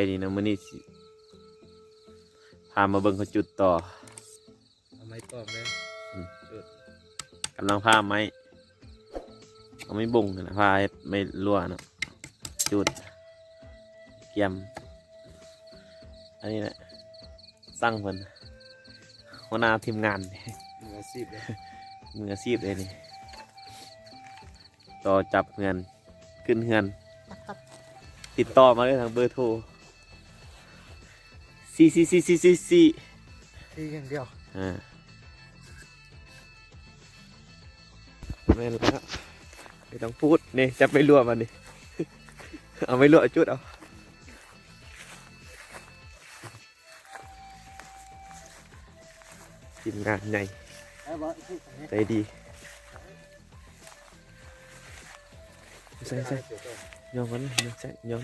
นี่นะมื้อนี้สิพามาเบิ่งเขาจุดต่อเอาไม้ตอกเลยจุดกำลังพาไม้เอาไม้บ่งนะพาให้ไม่รั่วเนาะจุดเกียมอันนี้แหละสร้างเพิ่นหัวหน้าทีมงาน มืออาชีพเลย มืออาชีพเลยนี่ต่อจับเงินขึ้นเงินติดต่อมาเลยทางเบอร์โทรซีที่อย่างเดียวไม่รู้แล้วไม่ต้องพูดนี่จะไปรั่วมันนี่เอาไม่รั่วจุดเอาทีมงานใหญ่ใจดีใส่ย้อนมันใส่ย้อน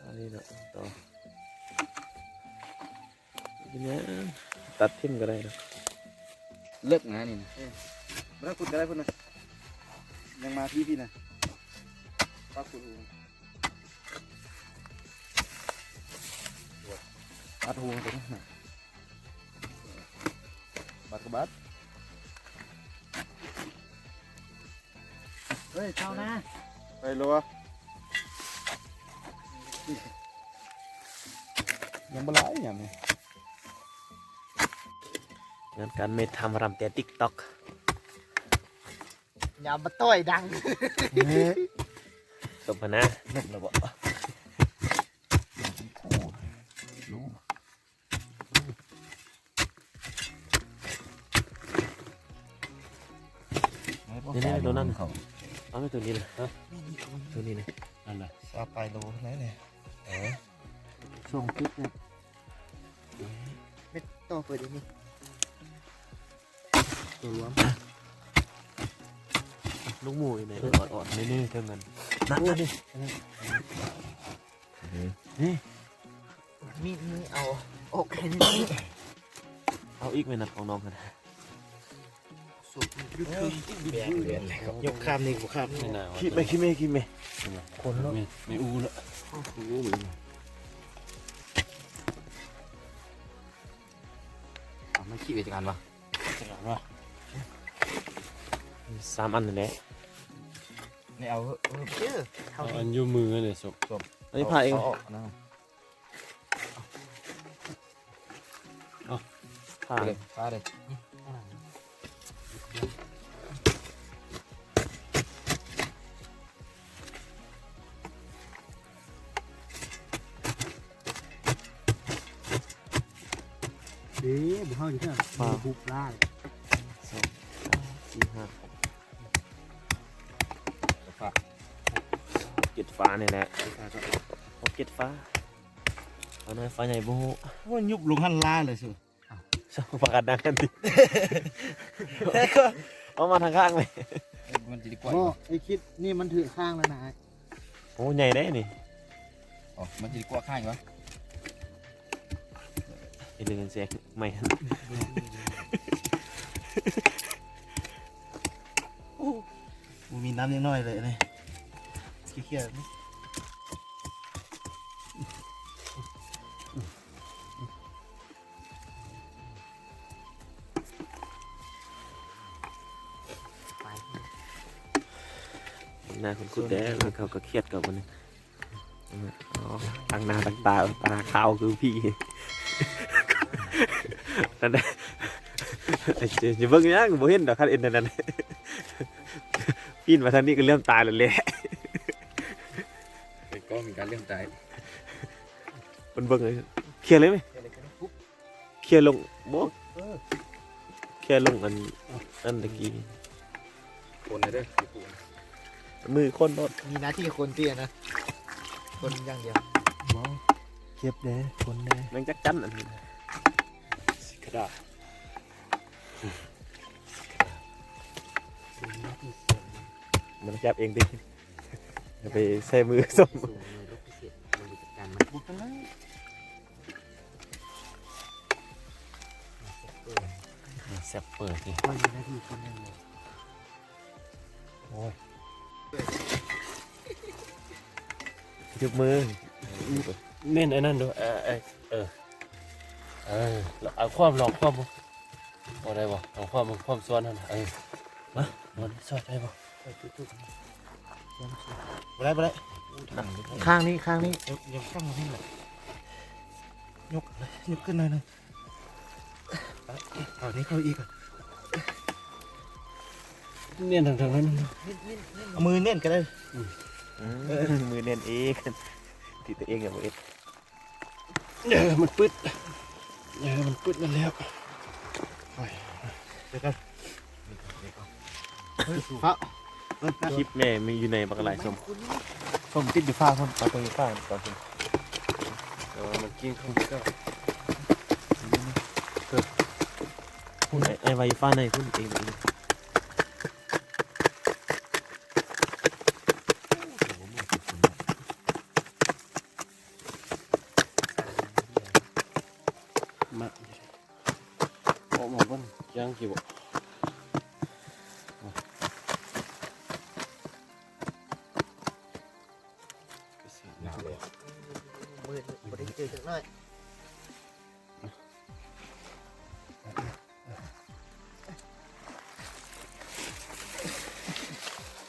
อันนี้เนาะต่อทีนี้ตัดทิ่มก็ได้นะเลิกงานนี่ไม่ต้องขุดก็ได้พุ่นนะยังมาพี่นะป้าขุดบัดหูตรงนี้บัดกระบัดเฮ้ยเจ้านะไปรัวยังบ่ไหลอย่างนี้งานการไม่ทำรำแต่ติ๊กต็อกอย่ามาต่อยดังจบนะจบแล้วบ่นี่ตัวนั้นเขาเอาไปตัวนี้เลยตัวนี้เลยนั่นแหละเอาไปโลไหนเนี่ยช่วงคลิปเนี่ยไม่ต้องเปิดอีกนี่ตัวรวมลูกหมูอยู่ไหนอดๆนี่เท่ากันนั่นนี่มีเอาโอเคนี่เอาอีกไหมนะของน้องกันยกข้ามนี่กูข้ามคิดไหมคนแล้วไม่อู้ละอู้เหมือนไม่ขี้ไปจัดการปะ3 อันนั่นแหละนี่เอาอันยูมือเนี่ยศพอันนี้ผ่าเองผ่าเลยผ่าเลยเดี๋ยวบุกเข้าอยู่ที่ไหนบุกได้2 3 4 5 7 ฟ้าเนี่ยแหละ7 ฟ้าเอาหน่อยฟ้าใหญ่โบ้ว่ายุบลงหันล่าเลยสิชอบประกาศดังกันดิเอามาทางข้างเลยมันจะดีกว่าไอ้คิดนี่มันถือข้างแล้วนะโอ้ใหญ่ได้นี่อ๋อมันจะดีกว่าข้างวะไอ้เรื่องเสียงไม่มีน้ำนิดหน่อยเลยนี่เขี้ยวๆนี่หน้าคุณคุดแดงเขาก็เครียดกับมันตั้งหน้าตั้งตาตาขาวคือพี่นั่นแหละอย่าเบิ่งนะบ่เห็นดอกคันเอ็นนั่นปีนมาทางนี้ก็เริ่มตายแล้วแหละก็มีการเรื่องใจมันเบิ่งเลยเคลียร์เลยไหมเคลียร์ลงบ่เคลียร์ลงอันตะกี้คนเลยเด้อมือคนรถมีหน้าที่คนเตี้ยนะคนอย่างเดียวเก็บเด้คนเด้แม่งจักจันอันนี้กระดาษมันแคบเองดิอย่าไปใส่มือส่งแซ่บเปิดนี่ ยุบมือ เน้นไอ้นั่นดูเอาความลองความบ่ได้บ่เอาความซ้อนนั่นน่ะมาบ่ได้ซอยได้บ่ บ่ได้ ข้างนี้ ยังข้างมาให้เลยยกเลยยกขึ้นหน่อยนึงเอานี้เข้าอีกก่อน เน้นทางนั้น เอามือเน้นกันเลย มือเน้นเองติดตัวเองอย่างเอ็ด มันปึ๊ดนั่นแล้ว เดี๋ยวกันฟ้า คลิปแม่มีอยู่ในบักไหลส้มติดอยู่ฟ้าส้มเอาตรงนี้ฟ้าก่อนส้ม มันกินข้าวก็ พุ่นไอ้ไวฟ้าในพุ่นเองมาออกมาบ้างย่างกี่บ่มือบ่ได้เจอจังน้อย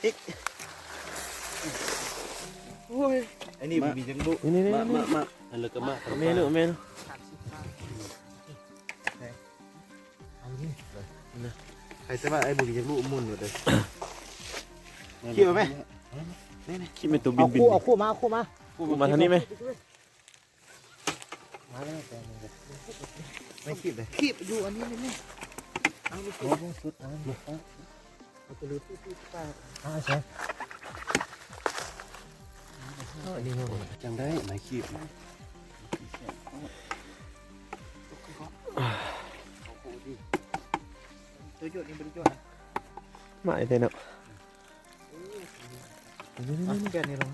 อีกโอ้ยไอ้นี่มีจังลูก นี่ มาอันเลิกก็มา เมนู ใครจะว่าไอ้บุมีจังลูกมุ่นหมดเลยคิดว่าไหม คลิปเป็นตัวบิน เอาคู่มา กูมาทางนี้ไหม ไม่คีบเลยคีบอยู่อันนี้เลยนี่เอาไปสุดเอาไปเลยที่ป้าใช่ จังได้ไหนขีบ ตัวโยนนี่บริโยน มาไอ้เต้นเนาะ แกนี่หรอ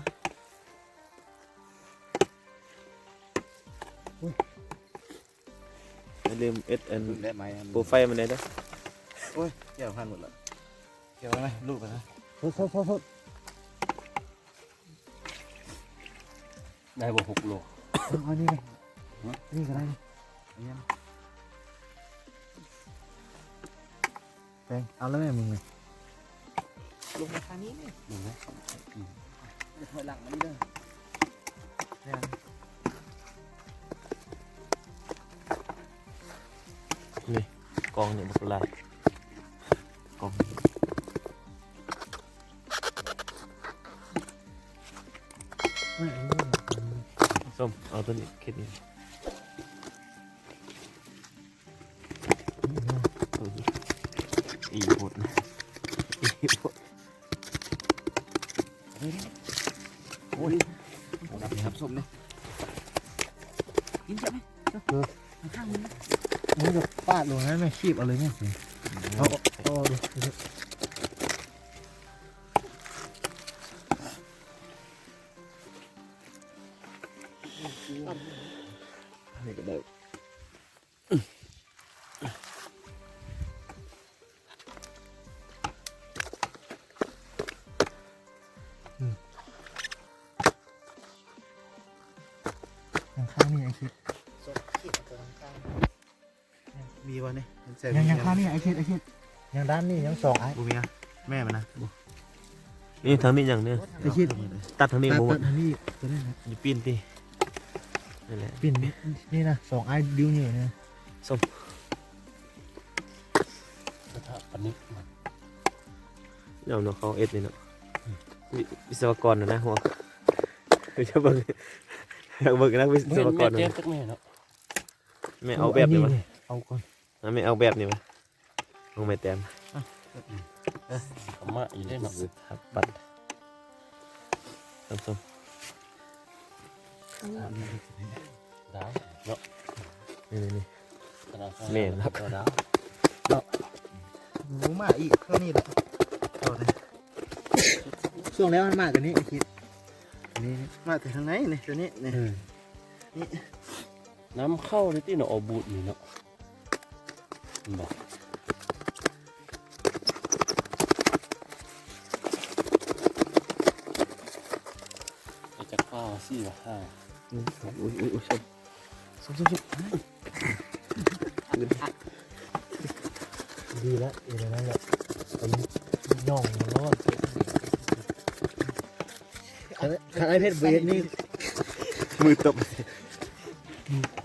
อย่าลืมเอ็ดอัน ได้ไหม โปรไฟล์มันได้เด้อ โอ้ยเกี่ยวพันหมดแล้วเกี่ยวไหมลูกกันนะโทษ ได้บ่6 โล เอานี่เลยนี่ก็ได้นี่แตงเอาแล้วแม่มึงเลยลงมาทางนี้เนี่ยจะถอยหลังมานี่เด้อ นี่กองเนี่ยบักไหลกองส้มเอาตัวนี้แค่นี้อีโหดนะอีโหด โอ้ยนี่ครับส้มเนี่ยกินใช่ไหมข้างนี้มึงจะปาดลงนะแม่คีบเอาเลยเนี่ยเอาดูนี่ก็ได้ ข้างนี่ไอ้คิดมีวะเนี่ยยังข้างนี่ไอ้คิดยังด้านนี่ยัง2ไอ้บุมีแม่มันนะ นี่ทางนี้อย่างเนี้ย ไอ้คิด ตัดทางนี้บ่ ตัดทางนี้ก็ได้นะ อย่าปีนตีนั่นแหละ ปิ่นนี่นะ2ไอ้ดิ้วนี่นะ ส้ม กระทะปนิก เอาเนาะเขาเอ็ดนี่เนาะวิศวกรนะหัวคือจะเบิ่งอยากเบิ่งนักวิศวกร แม่จักแม่เนาะ ไม่เอาแบบนี้มา เอาก่อน ไม่เอาแบบนี้มาเอาไม่แต้ม มาอีได้เนาะ ครับปัดส้ม ดาวเนาะ นี่ แม่ครับดาว หมูมาอีกเท่านี้แหละเอาเลยช่วงแล้วมันมากกว่านี้ไอ้คิดนี่มาแต่ทางไหนเนี่ยตัวนี้เนี่ยนี่ น้ำเข้าในที่เนาะเอาบูดนี่เนาะบ่จะ ว้าวสี่ว่ะห้า อุ้ยส้มดีแล้วอยู่ในนั้นแหละไปย่องมันรอดข้างไอเพชรเบสนี่ มือตบ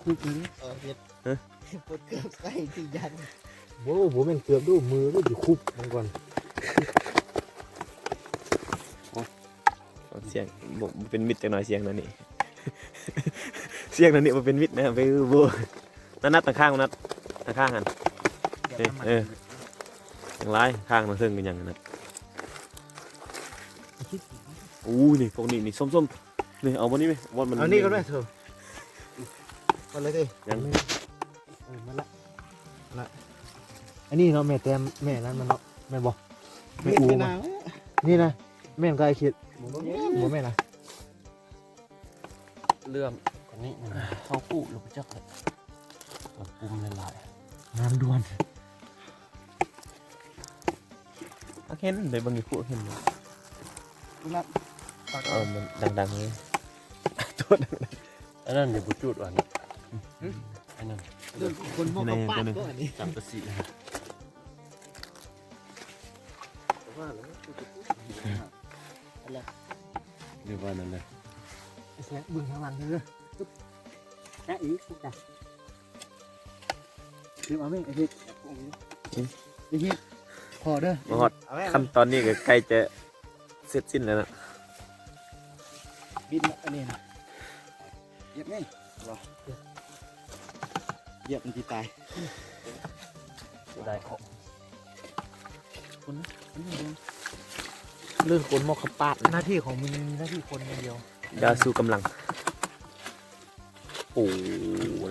คุกเลยเพชรปวดเกือบใส่ที่ยันโว้โหแม่งเกือบดูมือก็อยู่คุบมันก่อน เสียงบอกเป็นมิดจังหน่อยเสียงนั่นนี่ เสียงนั่นนี่มันเป็นมิดนะไปโบนัดตะข้างนัดตะข้างกันอย่างไรข้างมันซึ่งเป็นอย่างนั้นอู้นี่พวกนี้นี่ส้มนี่เอาวันนี้ไหมวันมัน เอานี่ก็ได้เถอะก็เลยดิ ยัง มาละอันนี้เนาะแม่แต้มแม่นั้นมันเนาะแม่บอกแม่อูมานี่นะแม่ก็ไอคิดบ่แม่นะ เลื่อมคนนี้เขาปูลงไปจักเลยปุ่มหลาย น้ำด่วน เห็นเลยบางทีพูดเห็นเลยมันดังๆเลยตัวดัง ๆอันนั้นอย่าบุจุดอ่ะนะอันนั้น คนมองกับป้าก็อันนี้ จับตะสีนะเดี๋ยวว่านั่นเลย เสียบึ้งข้างหลังเลยแค่อีกจ้ะเดี๋ยวเอาไม่ไอ้พี่ไอ้พี่พอเด้อ ๆฮอดขั้นตอนนี้ก็ใกล้จะเสร็จสิ้นแล้วนะ บินอันนี้นะเหยียบไงเหยียบมันจะตาย ได้ของ เรื่องคนมอกขปาดหน้าที่ของมึงมีหน้าที่คนเดียวย าสู้กำลังโอ้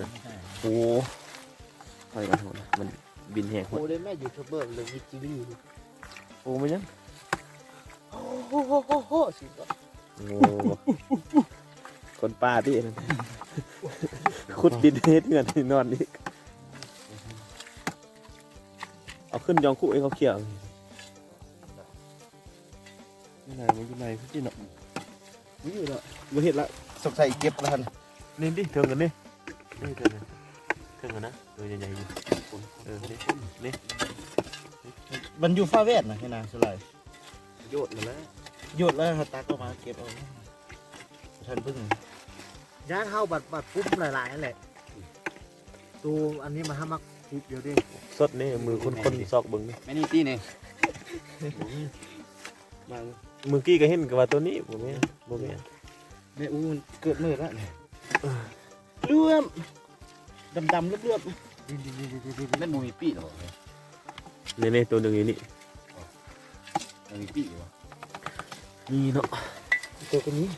นะโอ้อะไรกันหมดมันบินแหงหมด โอ้ได้แม่ยูทูบเบอร์เลยมีจีวี โอ้ไม่ยัง โอ้โหสุดยอด โอ้คนป้าที่นั่นขุดดินเฮ็ดเงินที่นอนนี่เอาขึ้นยองคู่ให้เขาเขี่ย ไม่ไหนมันอยู่ไหนพี่จีนอ่ะ นี่อยู่แล้วมาเห็นละสงสัยเก็บแล้วท่าน นี่ดิเทิงกันนี่ นี่เท่ากันนะตัวใหญ่ๆอยู่นี่ มันอยู่ฟ้าเวทนะให้นางสลาย โยดแล้ว หยุดแล้วเขาตักออกมาเก็บเอาท่านพึ่งย่านเข้าบัดปุ๊บหลายๆนั่นแหละตัวอันนี้มาห้ามักปุ๊บเดียวดิ สดนี่มือคนซอกเบึงนี่ ไม่นี่ตีนี่มา มือกี้ก็เห็นกับว่าตัวนี้บ่แม่นบ่แม่น แม่อูมันเกิดมืดแล้วเนี่ยเลื่อมดำๆเลื่อม เล่นมูมีปีหรอ นี่ตัวหนึงอยู่นี่ มีปีหรอ นี่เนาะ ๆตัวนี้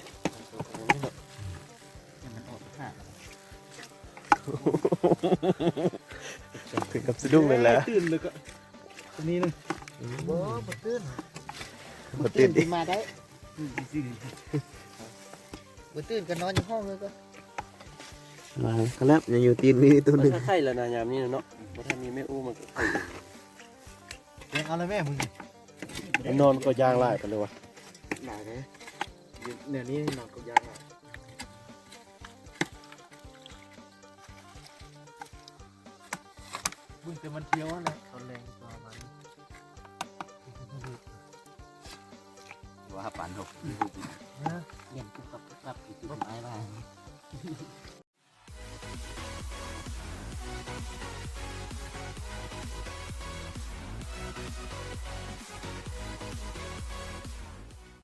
ถึงกับสะดุ้งเลยแหละ ตื่นเลยก็ตัวนี้นึงบ่ตื่น บ่ตื่นดิ มาได้บ่ตื่นก็นอนอยู่ห้องเลยก็ มาก็แล้วยังอยู่ตีนมีตัวหนึง ถ้าไข่ละนายามนี่เนาะเพราะถ้ามีแม่อู้มันก็ไข่ ยังเอาเลยแม่มึง นอนก็ยางไล่กันเลยวะ หนาเลยเนี่ยนี่นอนก็ยากอ่ะมึงแต่มันเที่ยวนะตอนแรงประมาณ ว่าปันหก นะ เยี่ยมกับที่ต้นไม้บ้าง